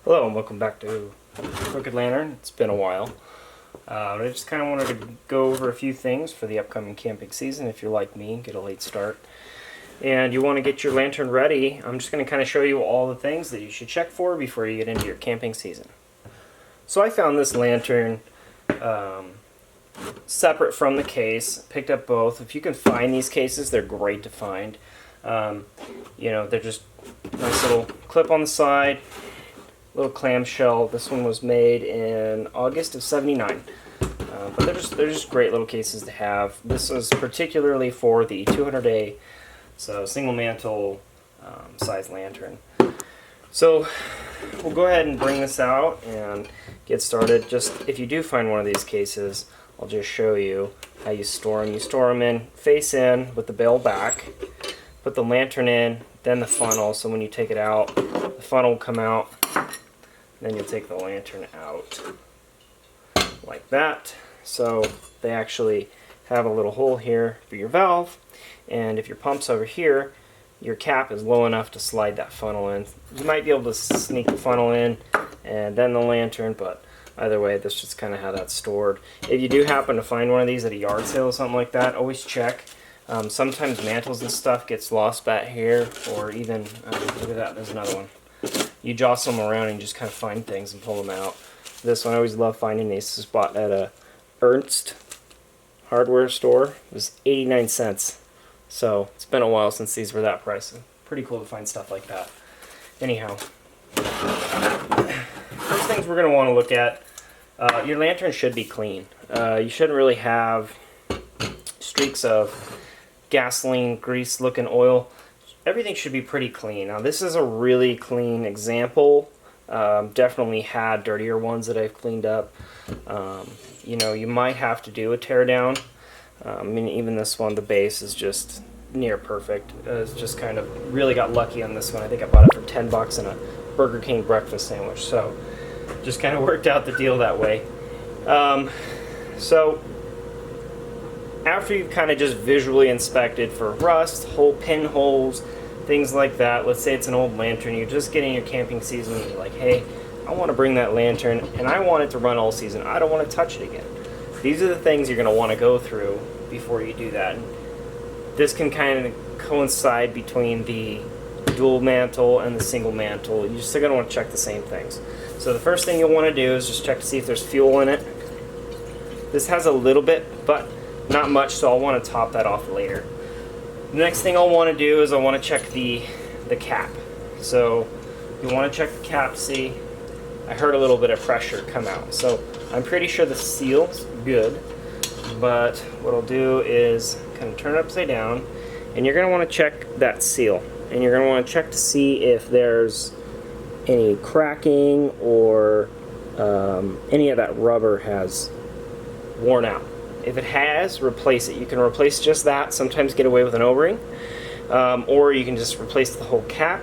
Hello and welcome back to Crooked Lantern. It's been a while. I just kind of wanted to go over a few things for the upcoming camping season. If you're like me, get a late start, and you want to get your lantern ready, I'm just going to kind of show you all the things that you should check for before you get into your camping season. So I found this lantern separate from the case. Picked up both. If you can find these cases, they're great to find. You know, they're just nice little clip on the side. Little clamshell. This one was made in August of '79, but they're just great little cases to have. This was particularly for the 200A, so single mantle size lantern. So we'll go ahead and bring this out and get started. Just if you do find one of these cases, I'll just show you how you store them. You store them in face in with the bail back. Put the lantern in, then the funnel. So when you take it out, the funnel will come out. Then you'll take the lantern out like that. So they actually have a little hole here for your valve, and if your pump's over here, your cap is low enough to slide that funnel in. You might be able to sneak the funnel in and then the lantern, but either way, that's just kind of how that's stored. If you do happen to find one of these at a yard sale or something like that, always check. Sometimes mantles and stuff gets lost back here, or even, look at that, there's another one. You jostle them around and just kind of find things and pull them out. This one, I always love finding these. This was bought at a Ernst hardware store. It was 89 cents. So it's been a while since these were that pricey. Pretty cool to find stuff like that. Anyhow, first things we're going to want to look at, your lantern should be clean. You shouldn't really have streaks of gasoline, grease looking oil. Everything should be pretty clean. Now this is a really clean example. Definitely had dirtier ones that I've cleaned up. You know, you might have to do a tear down. I mean, even this one, the base is just near perfect. It's just kind of really got lucky on this one. I think I bought it for 10 bucks in a Burger King breakfast sandwich. So just kind of worked out the deal that way. So after you've kind of just visually inspected for rust, pinholes, things like that. Let's say it's an old lantern, you're just getting your camping season and you're like, hey, I want to bring that lantern and I want it to run all season. I don't want to touch it again. These are the things you're going to want to go through before you do that. And this can kind of coincide between the dual mantle and the single mantle. You're still going to want to check the same things. So the first thing you'll want to do is just check to see if there's fuel in it. This has a little bit, but not much, so I'll want to top that off later. The next thing I'll want to do is I want to check the cap. So you want to check the cap. See, I heard a little bit of pressure come out. So I'm pretty sure the seal's good, but what I'll do is kind of turn it upside down, and you're going to want to check that seal. And you're going to want to check to see if there's any cracking or any of that rubber has worn out. If it has, replace it. You can replace just that, sometimes get away with an O-ring, or you can just replace the whole cap.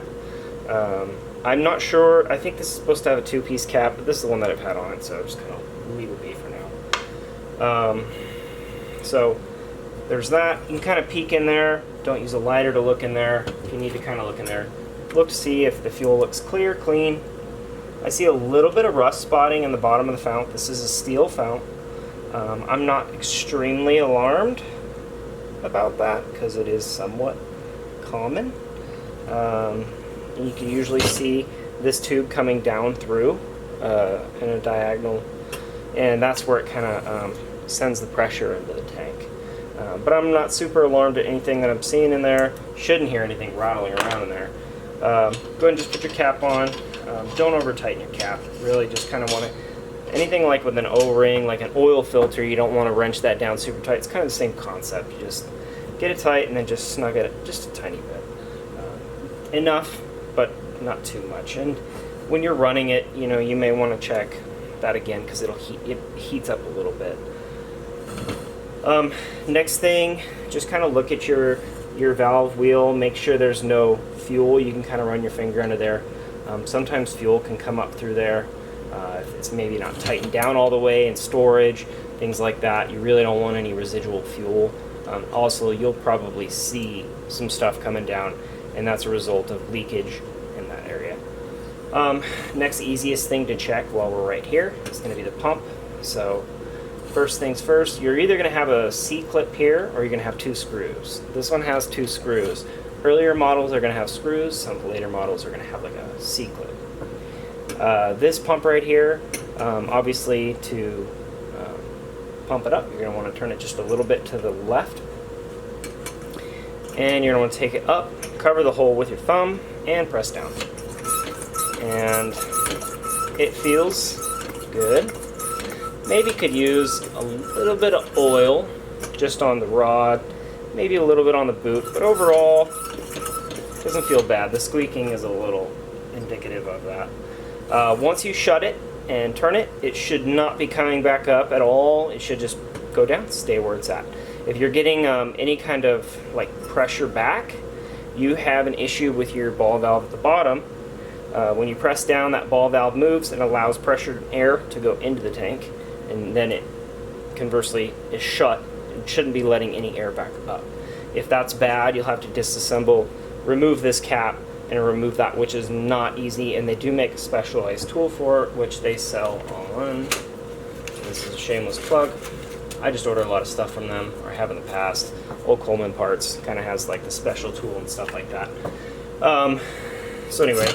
I'm not sure, I think this is supposed to have a two-piece cap, but this is the one that I've had on it, so I'm just going to leave it be for now. So there's that. You can kind of peek in there. Don't use a lighter to look in there. If you need to kind of look in there, look to see if the fuel looks clear, clean. I see a little bit of rust spotting in the bottom of the fount. This is a steel fount. I'm not extremely alarmed about that because it is somewhat common. You can usually see this tube coming down through in a diagonal, and that's where it kind of sends the pressure into the tank. But I'm not super alarmed at anything that I'm seeing in there. Shouldn't hear anything rattling around in there. Go ahead and just put your cap on. Don't over tighten your cap. Really just kind of want to, anything like with an O-ring, like an oil filter, you don't want to wrench that down super tight. It's kind of the same concept. You just get it tight and then just snug it just a tiny bit. Enough, but not too much. And when you're running it, you know, you may want to check that again because it heats up a little bit. Next thing, just kind of look at your valve wheel. Make sure there's no fuel. You can kind of run your finger under there. Sometimes fuel can come up through there. If it's maybe not tightened down all the way in storage, things like that, you really don't want any residual fuel. Also, you'll probably see some stuff coming down, and that's a result of leakage in that area. Next easiest thing to check while we're right here is going to be the pump. So first things first, you're either going to have a C-clip here or you're going to have 2 screws. This one has 2 screws. Earlier models are going to have screws, some later models are going to have like a C-clip. This pump right here, obviously to pump it up, you're going to want to turn it just a little bit to the left. And you're going to want to take it up, cover the hole with your thumb, and press down. And it feels good. Maybe could use a little bit of oil just on the rod, maybe a little bit on the boot, but overall, it doesn't feel bad. The squeaking is a little indicative of that. Once you shut it and turn it, it should not be coming back up at all. It should just go down, stay where it's at. If you're getting any kind of like pressure back, you have an issue with your ball valve at the bottom. When you press down, that ball valve moves and allows pressure and air to go into the tank, and then it conversely is shut and shouldn't be letting any air back up. If that's bad, you'll have to disassemble, remove this cap, and remove that, which is not easy, and they do make a specialized tool for it, which they sell on. This is a shameless plug. I just order a lot of stuff from them, or have in the past. Old Coleman Parts kind of has like the special tool and stuff like that. So anyway,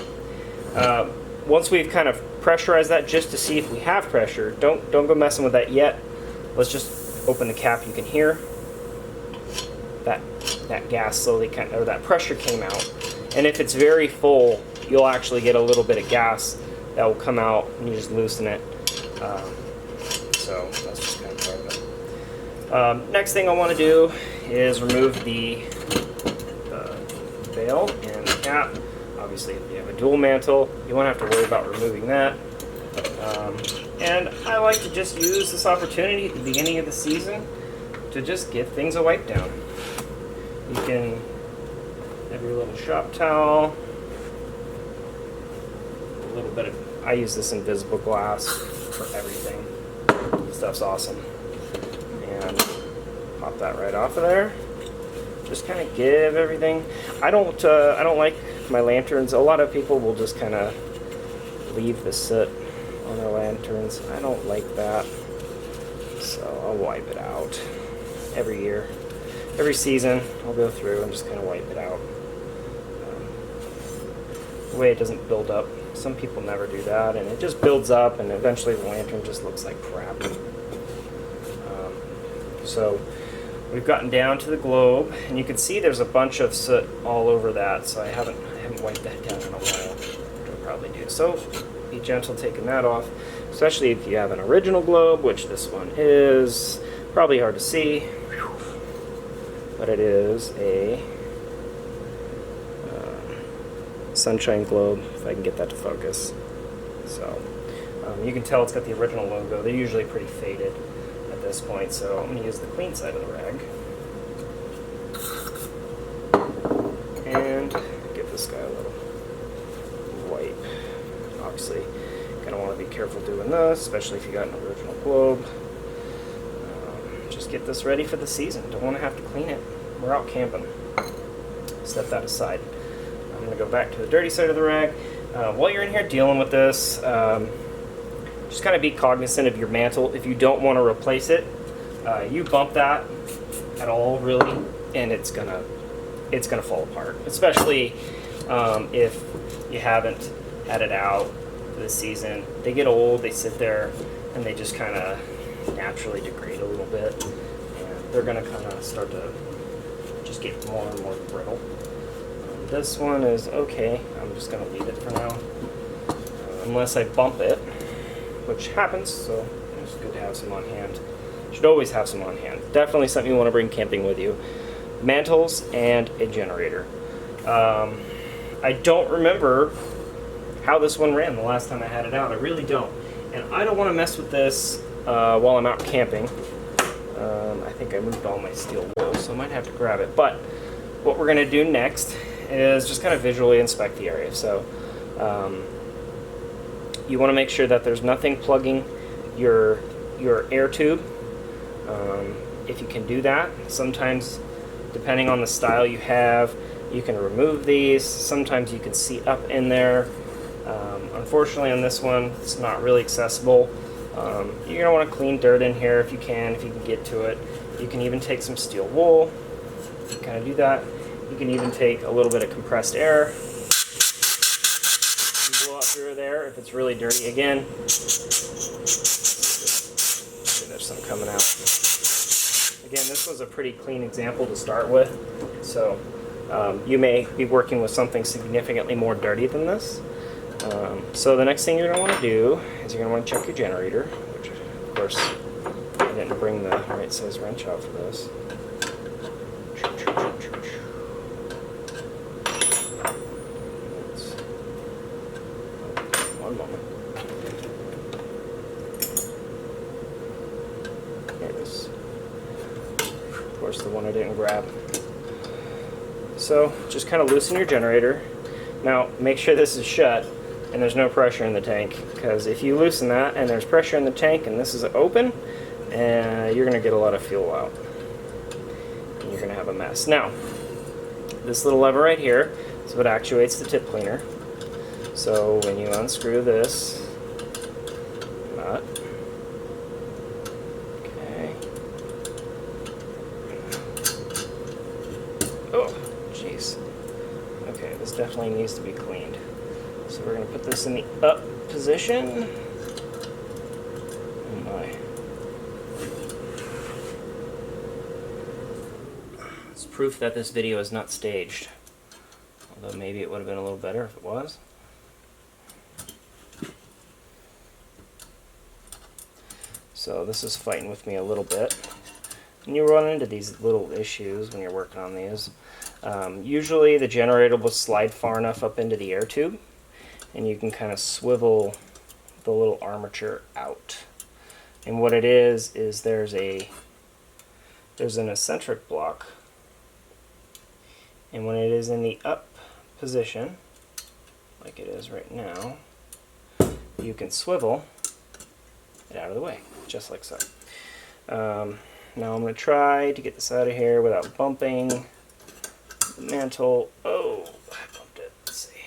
once we've kind of pressurized that just to see if we have pressure, don't go messing with that yet. Let's just open the cap. You can hear that gas slowly or that pressure came out. And if it's very full, you'll actually get a little bit of gas that will come out, and you just loosen it. So that's just kind of part of it. Next thing I want to do is remove the bail and the cap. Obviously, if you have a dual mantle, you won't have to worry about removing that. And I like to just use this opportunity at the beginning of the season to just give things a wipe down. You can have your little shop towel, a little bit of, I use this invisible glass for everything. This stuff's awesome. And pop that right off of there. Just kind of give everything. I don't like my lanterns. A lot of people will just kind of leave the soot on their lanterns. I don't like that. So I'll wipe it out every year. Every season, I'll go through and just kind of wipe it out. The way it doesn't build up. Some people never do that, and it just builds up, and eventually the lantern just looks like crap. So we've gotten down to the globe, and you can see there's a bunch of soot all over that, so I haven't wiped that down in a while. I'll probably do. So be gentle taking that off, especially if you have an original globe, which this one is. Probably hard to see, but it is a sunshine globe, if I can get that to focus. So you can tell it's got the original logo. They're usually pretty faded at this point, so I'm going to use the clean side of the rag and give this guy a little wipe. Obviously, going to want to be careful doing this, especially if you got an original globe. Just get this ready for the season. Don't want to have to clean it. We're out camping. Step that aside. I'm going to go back to the dirty side of the rag. While you're in here dealing with this, just kind of be cognizant of your mantle. If you don't want to replace it, you bump that at all, really, and it's gonna fall apart. Especially if you haven't had it out this season. They get old, they sit there, and they just kind of naturally degrade a little bit, and they're going to kind of start to just get more and more brittle. This one is okay. I'm just going to leave it for now, unless I bump it, which happens, so it's good to have some on hand. Should always have some on hand. Definitely something you want to bring camping with you. Mantles and a generator. I don't remember how this one ran the last time I had it out. I really don't. And I don't want to mess with this while I'm out camping. I think I moved all my steel wool, so I might have to grab it. But what we're going to do next is just kind of visually inspect the area. So you want to make sure that there's nothing plugging your air tube. If you can do that, sometimes depending on the style you have, you can remove these. Sometimes you can see up in there. Unfortunately on this one, it's not really accessible. You're gonna want to clean dirt in here if you can get to it. You can even take some steel wool, kind of do that. You can even take a little bit of compressed air, blow out through there if it's really dirty again. There's some coming out. Again, this was a pretty clean example to start with, so you may be working with something significantly more dirty than this. So the next thing you're going to want to do is you're going to want to check your generator, which of course I didn't bring the right size wrench out for this. One moment. There it is. Of course, the one I didn't grab. So just kind of loosen your generator. Now make sure this is shut and there's no pressure in the tank, because if you loosen that and there's pressure in the tank and this is open, you're going to get a lot of fuel out and you're going to have a mess. Now this little lever right here is what actuates the tip cleaner. So when you unscrew this nut, okay, oh jeez, okay, this definitely needs to be cleaned. So we're going to put this in the up position. Oh my. It's proof that this video is not staged. Although maybe it would have been a little better if it was. So this is fighting with me a little bit. And you run into these little issues when you're working on these. Usually the generator will slide far enough up into the air tube, and you can kind of swivel the little armature out. And what it is there's an eccentric block, and when it is in the up position, like it is right now, you can swivel it out of the way, just like so. Now I'm going to try to get this out of here without bumping the mantle. Oh, I bumped it. Let's see.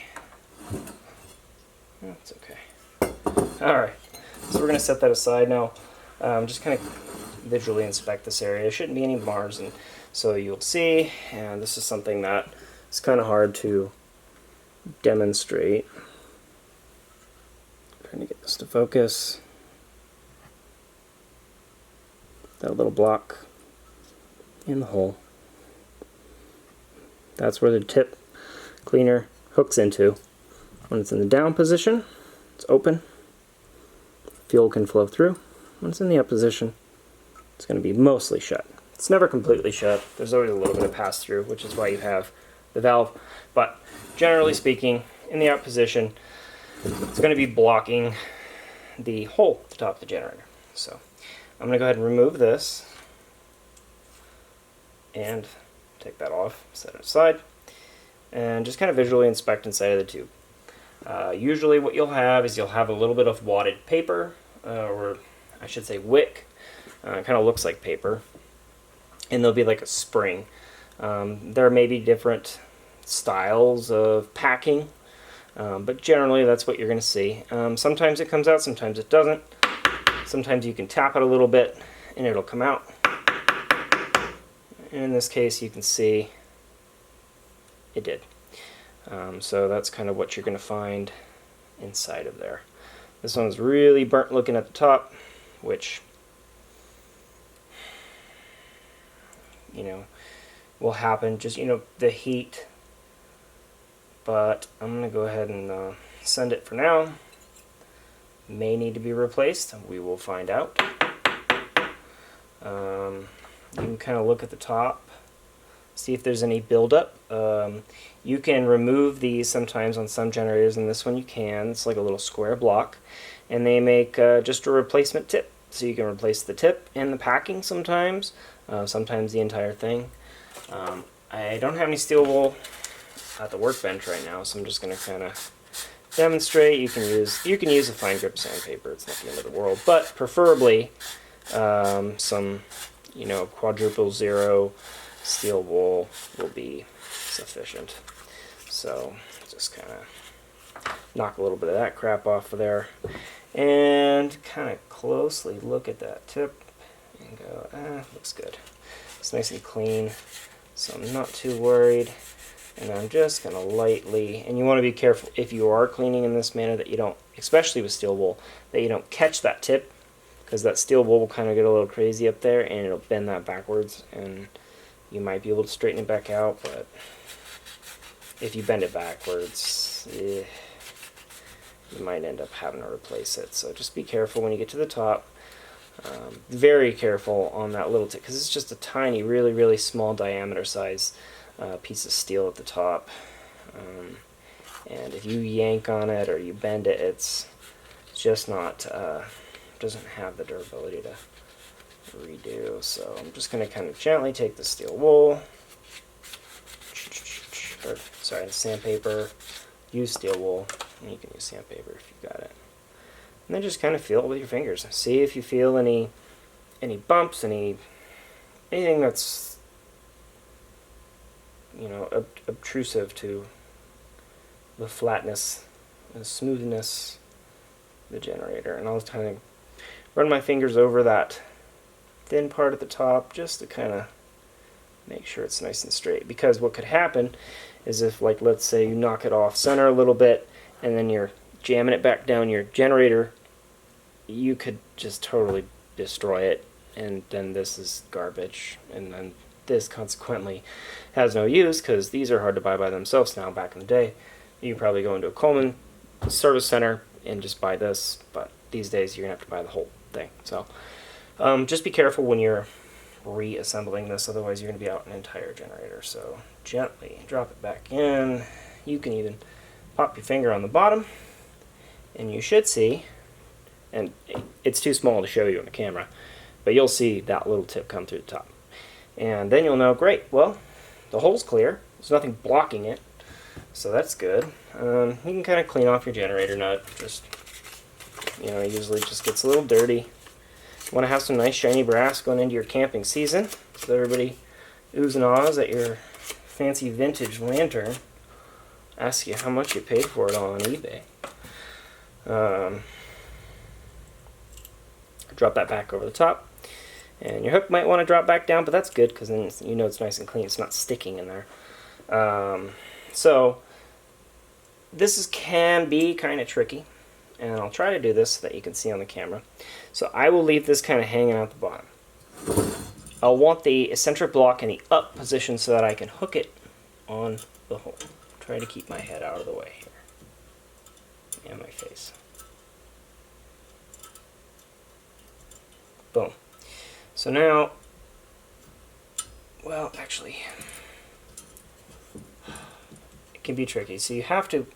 That's okay. Alright, so we're going to set that aside now. Just kind of visually inspect this area. There shouldn't be any bars, and so you'll see, and this is something that is kind of hard to demonstrate. Trying to get this to focus. That little block in the hole. That's where the tip cleaner hooks into. When it's in the down position, it's open. Fuel can flow through. When it's in the up position, it's going to be mostly shut. It's never completely shut. There's always a little bit of pass-through, which is why you have the valve. But generally speaking, in the up position, it's going to be blocking the hole at the top of the generator. So I'm going to go ahead and remove this and take that off, set it aside, and just kind of visually inspect inside of the tube. Usually what you'll have is you'll have a little bit of wadded paper, or I should say wick. It kind of looks like paper, and there'll be like a spring. There may be different styles of packing, but generally that's what you're going to see. Sometimes it comes out, sometimes it doesn't. Sometimes you can tap it a little bit and it'll come out. And in this case you can see it did. So that's kind of what you're going to find inside of there. This one's really burnt looking at the top, which, you know, will happen, just, you know, the heat. But I'm going to go ahead and send it for now. May need to be replaced. We will find out. You can kind of look at the top, see if there's any buildup. You can remove these sometimes on some generators, and this one you can. It's like a little square block, and they make just a replacement tip. So you can replace the tip and the packing sometimes, sometimes the entire thing. I don't have any steel wool at the workbench right now, so I'm just going to kind of demonstrate. You can use a fine grip sandpaper. It's not the end of the world, but preferably some, you know, quadruple zero steel wool will be sufficient. So just kind of knock a little bit of that crap off of there, and kind of closely look at that tip and go, looks good. It's nice and clean, so I'm not too worried. And I'm just going to lightly, and you want to be careful if you are cleaning in this manner that you don't, especially with steel wool, that you don't catch that tip, because that steel wool will kind of get a little crazy up there and it'll bend that backwards, and you might be able to straighten it back out, but if you bend it backwards, you might end up having to replace it. So just be careful when you get to the top. Very careful on that little tip, because it's just a tiny, really, really small diameter size piece of steel at the top, and if you yank on it or you bend it, it's just not doesn't have the durability to redo. So I'm just going to kind of gently take the steel wool, or sorry, the sandpaper. Use steel wool, and you can use sandpaper if you got it, and then just kind of feel it with your fingers. See if you feel any bumps, anything that's, you know, obtrusive to the flatness, the smoothness of the generator. And I'll kind of run my fingers over that thin part at the top just to kind of make sure it's nice and straight. Because what could happen is if, like, let's say you knock it off center a little bit and then you're jamming it back down your generator, you could just totally destroy it, and then this is garbage, and then this consequently has no use, because these are hard to buy by themselves now. Back in the day, you probably go into a Coleman service center and just buy this, but these days you're going to have to buy the whole thing. So just be careful when you're reassembling this, otherwise you're going to be out an entire generator. So gently drop it back in. You can even pop your finger on the bottom, and you should see, and it's too small to show you on the camera, but you'll see that little tip come through the top. And then you'll know, great, well, the hole's clear. There's nothing blocking it, so that's good. You can kind of clean off your generator nut. Just, you know, it usually just gets a little dirty. You want to have some nice shiny brass going into your camping season, so everybody oohs and ahs at your fancy vintage lantern. Ask you how much you paid for it on eBay. Drop that back over the top. And your hook might want to drop back down, but that's good, because then you know it's nice and clean. It's not sticking in there. So this can be kind of tricky, and I'll try to do this so that you can see on the camera. So I will leave this kind of hanging out the bottom. I'll want the eccentric block in the up position so that I can hook it on the hole. Try to keep my head out of the way here, and my face. Boom. So now, well, actually, it can be tricky. So you have to,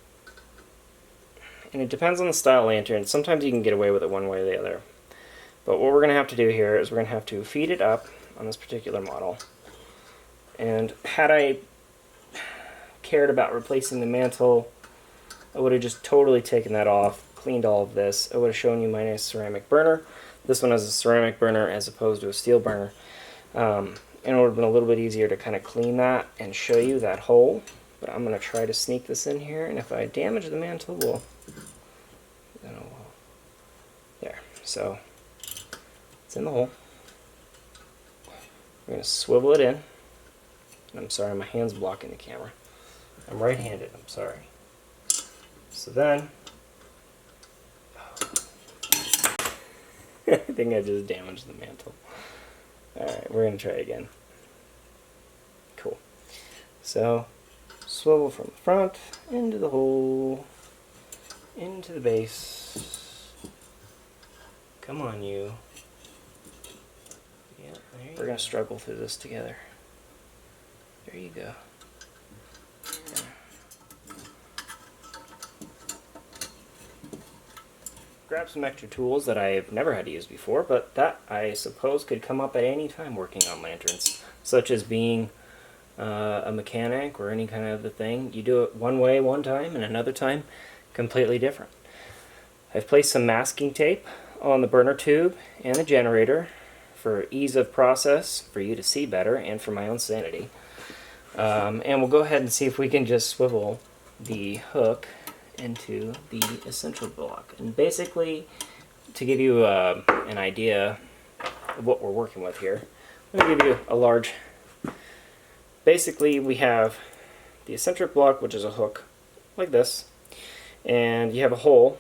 and it depends on the style lantern. Sometimes you can get away with it one way or the other. But what we're going to have to do here is we're going to have to feed it up on this particular model. And had I cared about replacing the mantle, I would have just totally taken that off, cleaned all of this. I would have shown you my nice ceramic burner. This one has a ceramic burner as opposed to a steel burner. And it would have been a little bit easier to kind of clean that and show you that hole. But I'm going to try to sneak this in here, and if I damage the mantle, we'll, there. So it's in the hole. We're going to swivel it in. And I'm sorry, my hand's blocking the camera. I'm right-handed, I'm sorry. So then, I think I just damaged the mantle. Alright, we're going to try again. Cool. So, swivel from the front, into the hole, into the base. Come on, you. Yeah, there you go. We're going to struggle through this together. There you go. Yeah. Grab some extra tools that I've never had to use before, but that I suppose could come up at any time working on lanterns, such as being a mechanic or any kind of the thing. You do it one way one time and another time completely different. I've placed some masking tape on the burner tube and the generator for ease of process, for you to see better, and for my own sanity. And we'll go ahead and see if we can just swivel the hook into the eccentric block. And basically, to give you an idea of what we're working with here, I'm going to give you a large... Basically, we have the eccentric block, which is a hook, like this, and you have a hole.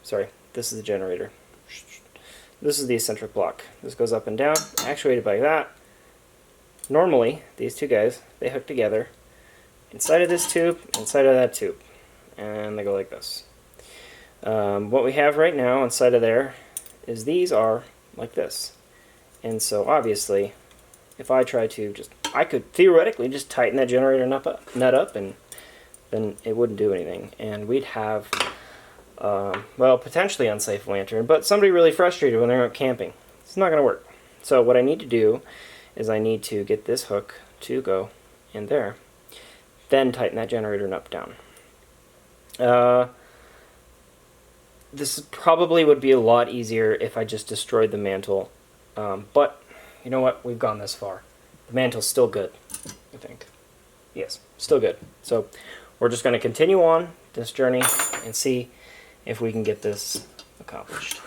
Sorry, this is the generator. This is the eccentric block. This goes up and down, actuated by that. Normally, these two guys, they hook together inside of this tube, inside of that tube, and they go like this. What we have right now inside of there is these are like this. And so obviously, if I try to I could theoretically just tighten that generator nut up and then it wouldn't do anything. And we'd have, well, potentially unsafe lantern, but somebody really frustrated when they're out camping. It's not going to work. So what I need to do is I need to get this hook to go in there, then tighten that generator nut down. This probably would be a lot easier if I just destroyed the mantle, but you know what? We've gone this far. The mantle's still good, I think. Yes, still good. So we're just going to continue on this journey and see if we can get this accomplished.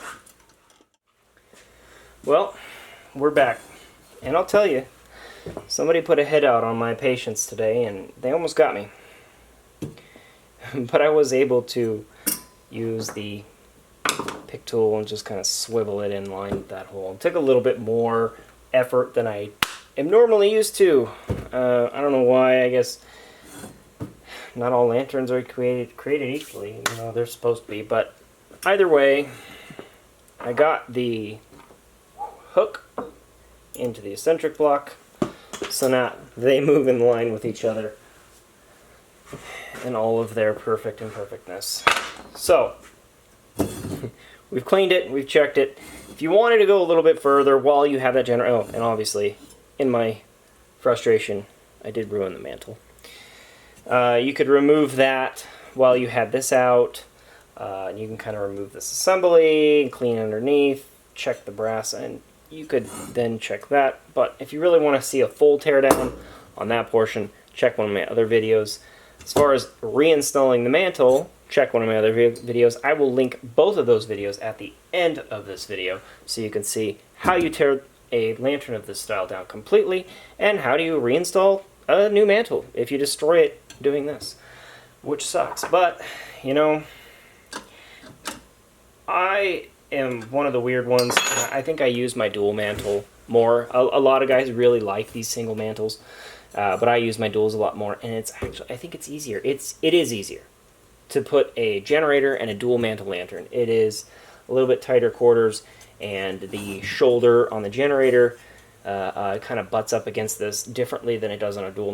Well, we're back. And I'll tell you, somebody put a hit out on my patience today, and they almost got me. But I was able to use the pick tool and just kind of swivel it in line with that hole. It took a little bit more effort than I am normally used to. I don't know why. I guess not all lanterns are created equally. You know, they're supposed to be. But either way, I got the hook into the eccentric block, so now they move in line with each other in all of their perfect imperfectness. So we've cleaned it, we've checked it. If you wanted to go a little bit further while you have that generator, oh, and obviously in my frustration I did ruin the mantle. You could remove that while you had this out. You can kind of remove this assembly, clean underneath, check the brass, and you could then check that. But if you really want to see a full teardown on that portion, check one of my other videos. As far as reinstalling the mantle, check one of my other videos. I will link both of those videos at the end of this video so you can see how you tear a lantern of this style down completely and how do you reinstall a new mantle if you destroy it doing this, which sucks. But, you know, I am one of the weird ones. I think I use my dual mantle more. A lot of guys really like these single mantles, but I use my duals a lot more, and it's actually, I think it's easier. It is easier to put a generator and a dual mantle lantern. It is a little bit tighter quarters, and the shoulder on the generator kind of butts up against this differently than it does on a dual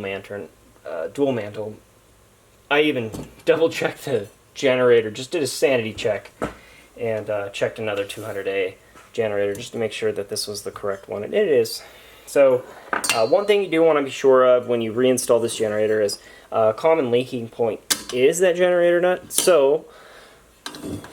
mantle. I even double-checked the generator, just did a sanity check, and checked another 200A generator just to make sure that this was the correct one, and it is. So one thing you do want to be sure of when you reinstall this generator is a common leaking point is that generator nut. So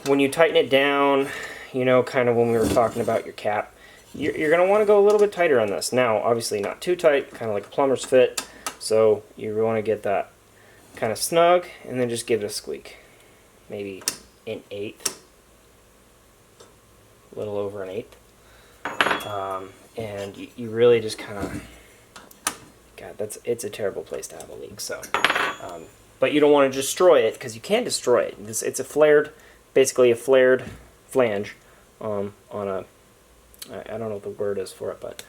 when you tighten it down, you know, kind of when we were talking about your cap, you're going to want to go a little bit tighter on this. Now, obviously not too tight, kind of like a plumber's fit, so you want to get that kind of snug, and then just give it a squeak. Maybe an eighth. A little over an eighth. And you really just kind of, God, it's a terrible place to have a leak. So, but you don't want to destroy it because you can destroy it. It's a flared, basically a flared flange on a, I don't know what the word is for it, but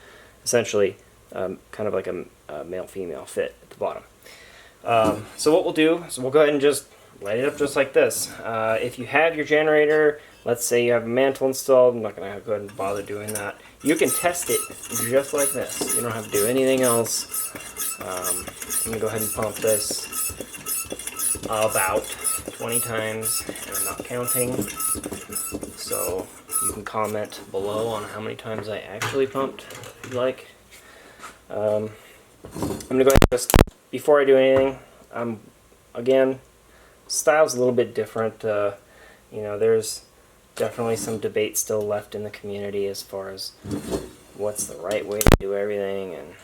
essentially kind of like a male-female fit at the bottom. So what we'll do is we'll go ahead and just light it up just like this. If you have your generator, let's say you have a mantle installed, I'm not going to go ahead and bother doing that. You can test it just like this. You don't have to do anything else. I'm going to go ahead and pump this about 20 times, and I'm not counting. So you can comment below on how many times I actually pumped, if you'd like. I'm going to go ahead and just, before I do anything, again, style's a little bit different. You know, there's definitely some debate still left in the community as far as what's the right way to do everything, and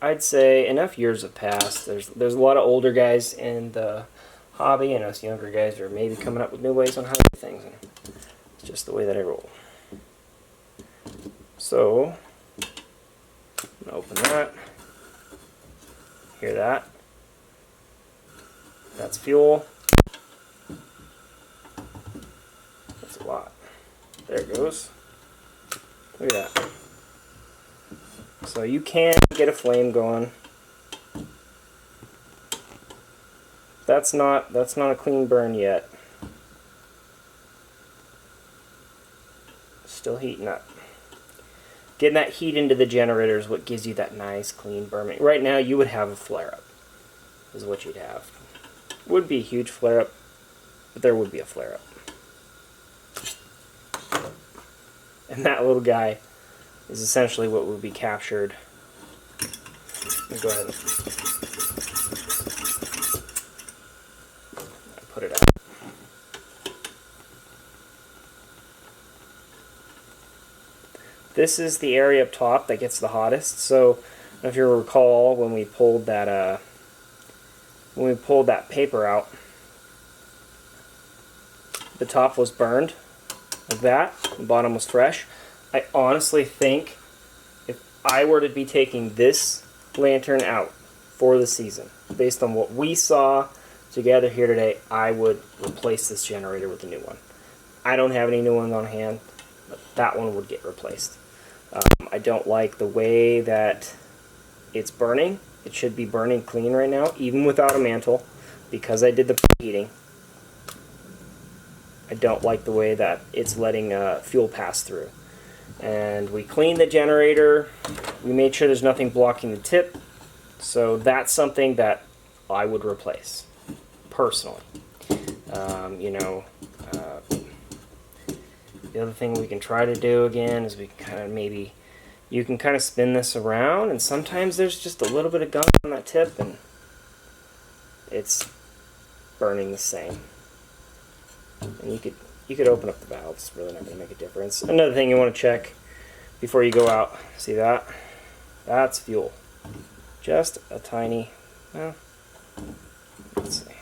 I'd say enough years have passed. There's a lot of older guys in the hobby, and us younger guys are maybe coming up with new ways on how to do things. And it's just the way that I roll. So, I'm going to open that. Hear that? That's fuel. That's a lot. There it goes. Look at that. So you can get a flame going. That's not a clean burn yet. Still heating up. Getting that heat into the generator is what gives you that nice clean burn. Right now you would have a flare-up, is what you'd have. Would be a huge flare-up, but there would be a flare-up. And that little guy is essentially what would be captured. Let me go ahead and put it out. This is the area up top that gets the hottest. So, if you recall, when we pulled that paper out, the top was burned like that. The bottom was fresh. I honestly think if I were to be taking this lantern out for the season, based on what we saw together here today, I would replace this generator with a new one. I don't have any new ones on hand, but that one would get replaced. I don't like the way that it's burning. It should be burning clean right now, even without a mantle, because I did the heating. I don't like the way that it's letting fuel pass through. And we cleaned the generator. We made sure there's nothing blocking the tip. So that's something that I would replace, personally. The other thing we can try to do again is we kind of maybe, you can kind of spin this around, and sometimes there's just a little bit of gunk on that tip and it's burning the same. And you could open up the valve. It's really not going to make a difference. Another thing you want to check before you go out, see that? That's fuel. Just a tiny, well, let's see.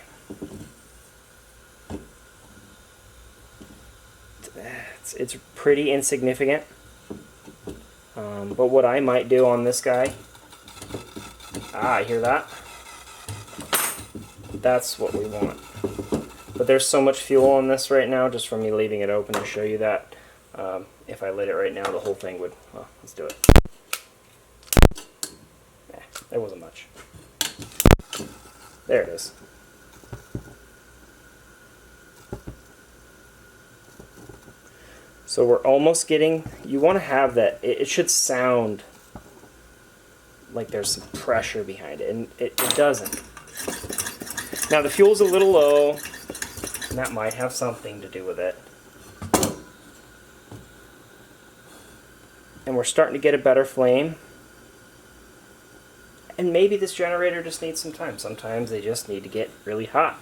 It's pretty insignificant. But what I might do on this guy, I hear that? That's what we want. But there's so much fuel on this right now, just from me leaving it open to show you that. If I lit it right now, the whole thing would, well, let's do it. There wasn't much. There it is. So we're almost getting, you want to have that, it should sound like there's some pressure behind it, and it doesn't. Now the fuel's a little low, and that might have something to do with it. And we're starting to get a better flame. And maybe this generator just needs some time. Sometimes they just need to get really hot.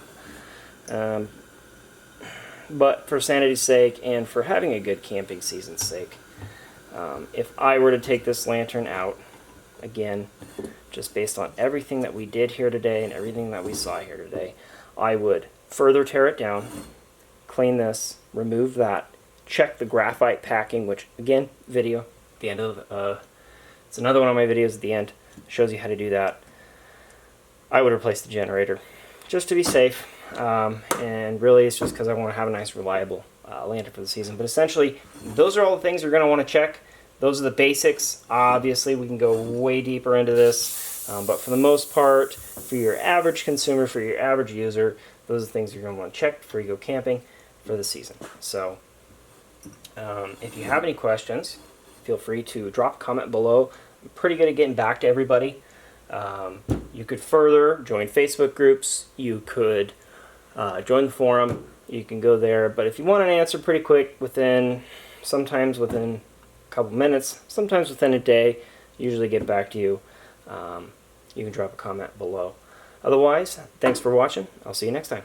But for sanity's sake and for having a good camping season's sake, if I were to take this lantern out, again, just based on everything that we did here today and everything that we saw here today, I would further tear it down, clean this, remove that, check the graphite packing, which, again, video at the end of, it's another one of my videos at the end, shows you how to do that. I would replace the generator, just to be safe. And really it's just because I want to have a nice reliable lantern for the season. But essentially those are all the things you're going to want to check. Those are the basics. Obviously we can go way deeper into this, but for the most part, for your average consumer, for your average user, those are the things you're going to want to check before you go camping for the season. So if you have any questions, feel free to drop a comment below. I'm pretty good at getting back to everybody. You could further join Facebook groups. You could join the forum. You can go there. But if you want an answer pretty quick, sometimes within a couple minutes, sometimes within a day, usually get back to you. You can drop a comment below. Otherwise, thanks for watching. I'll see you next time.